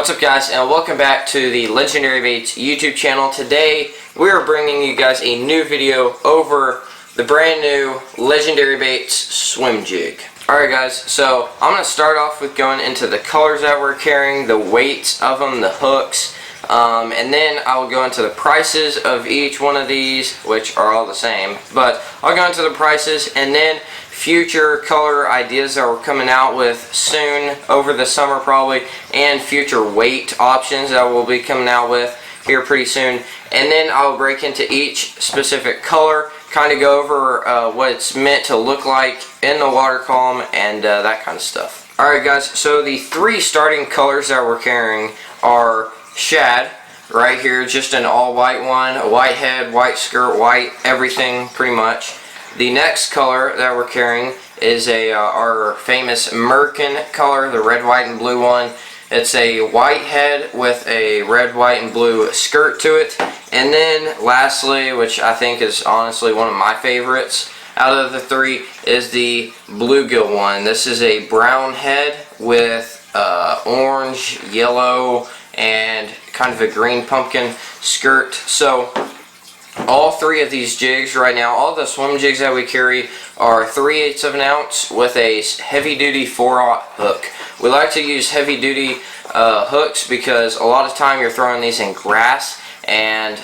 What's up, guys, and welcome back to the Legendary Baits YouTube channel. Today we are bringing you guys a new video over the brand new Legendary Baits Swim Jig. Alright guys, so I'm going to start off with going into the colors that we're carrying, the weights of them, the hooks, and then I will go into the prices of each one of these, which are all the same, but I'll go into the prices and then future color ideas that we're coming out with soon, over the summer probably, and future weight options that we'll be coming out with here pretty soon. And then I'll break into each specific color, kind of go over what it's meant to look like in the water column and that kind of stuff. Alright guys, so the three starting colors that we're carrying are shad, right here, just an all white one, a white head, white skirt, white everything pretty much. The next color that we're carrying is our famous merkin color, the red, white, and blue one. It's a white head with a red, white, and blue skirt to it. And then lastly, which I think is honestly one of my favorites out of the three, is the bluegill one. This is a brown head with orange, yellow, and kind of a green pumpkin skirt. So all three of these jigs right now, all the swim jigs that we carry are 3/8 of an ounce with a heavy duty 4/0 hook. We like to use heavy duty hooks because a lot of time you're throwing these in grass, and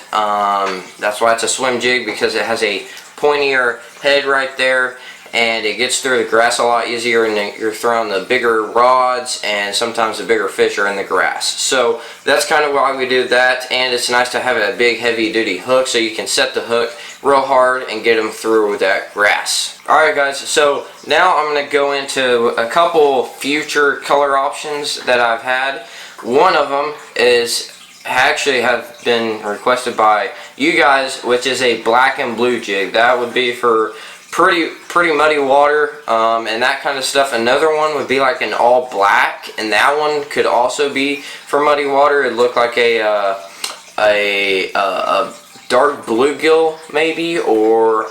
that's why it's a swim jig, because it has a pointier head right there and it gets through the grass a lot easier, and you're throwing the bigger rods and sometimes the bigger fish are in the grass. So that's kind of why we do that, and it's nice to have a big heavy duty hook so you can set the hook real hard and get them through that grass. Alright guys, so now I'm going to go into a couple future color options that I've had. One of them is actually have been requested by you guys, which is a black and blue jig. That would be for pretty muddy water and that kind of stuff. Another one would be like an all black, and that one could also be for muddy water. It'd look like a dark bluegill maybe, or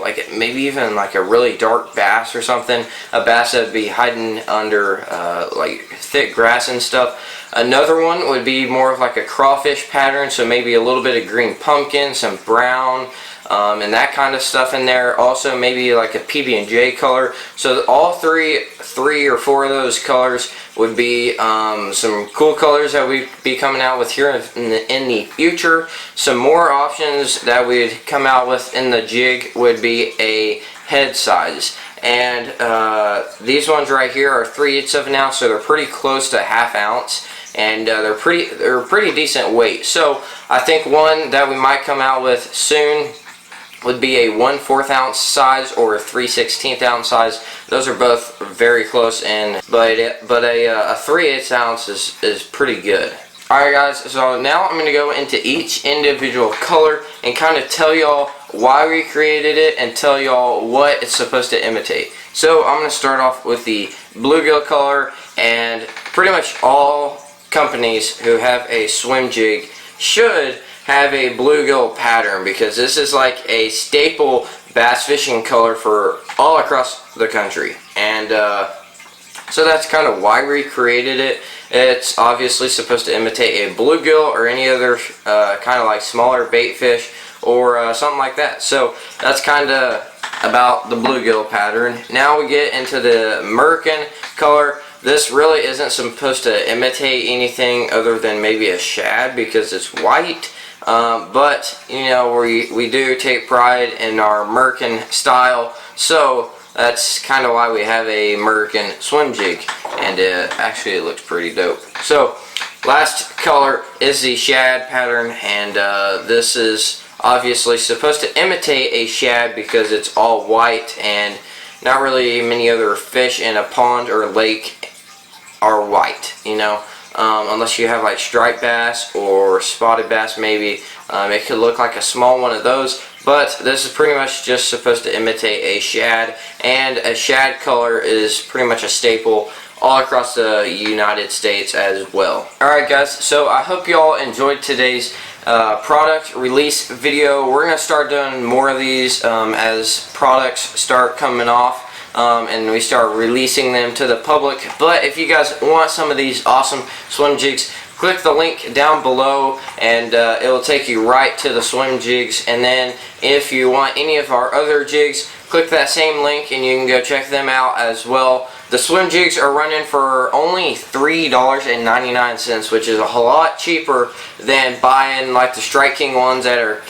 like maybe even like a really dark bass or something, a bass that would be hiding under like thick grass and stuff. Another one would be more of like a crawfish pattern, so maybe a little bit of green pumpkin, some brown, and that kind of stuff in there. Also maybe like a PB&J color. So all three or four of those colors would be some cool colors that we'd be coming out with here in the future. Some more options that we'd come out with in the jig would be a head size. And these ones right here are 3/8 of an ounce, so they're pretty close to ½ ounce, and they're pretty decent weight. So I think one that we might come out with soon would be a 1/4 ounce size or a 3/16 ounce size. Those are both very close in, but a 3/8 ounce is pretty good. Alright guys, so now I'm going to go into each individual color and kind of tell y'all why we created it and tell y'all what it's supposed to imitate. So I'm going to start off with the bluegill color, and pretty much all companies who have a swim jig should have a bluegill pattern, because this is like a staple bass fishing color for all across the country. And so that's kind of why we created it. It's obviously supposed to imitate a bluegill or any other kind of like smaller bait fish or something like that. So that's kind of about the bluegill pattern. Now we get into the merkin color. This really isn't supposed to imitate anything other than maybe a shad because it's white. But you know, we do take pride in our merkin style, so that's kind of why we have a merkin swim jig, and actually it looks pretty dope. So last color is the shad pattern, and this is obviously supposed to imitate a shad because it's all white, and not really many other fish in a pond or lake are white, you know. Unless you have like striped bass or spotted bass maybe. It could look like a small one of those, but this is pretty much just supposed to imitate a shad, and a shad color is pretty much a staple all across the United States as well. Alright guys, so I hope y'all enjoyed today's product release video. We're going to start doing more of these as products start coming off. and we start releasing them to the public. But if you guys want some of these awesome swim jigs, click the link down below and it will take you right to the Swimjigs. And then if you want any of our other jigs, click that same link and you can go check them out as well. The Swimjigs are running for only $3.99, which is a whole lot cheaper than buying like the Strike King ones at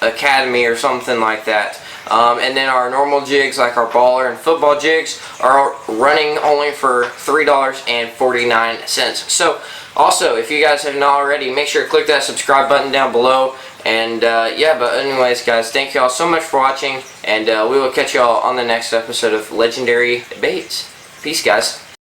Academy or something like that. And then our normal jigs, like our baller and football jigs, are running only for $3.49. So also, if you guys have not already, make sure to click that subscribe button down below. And yeah, but anyways guys, thank y'all so much for watching, and we will catch y'all on the next episode of Legendary Debates. Peace guys.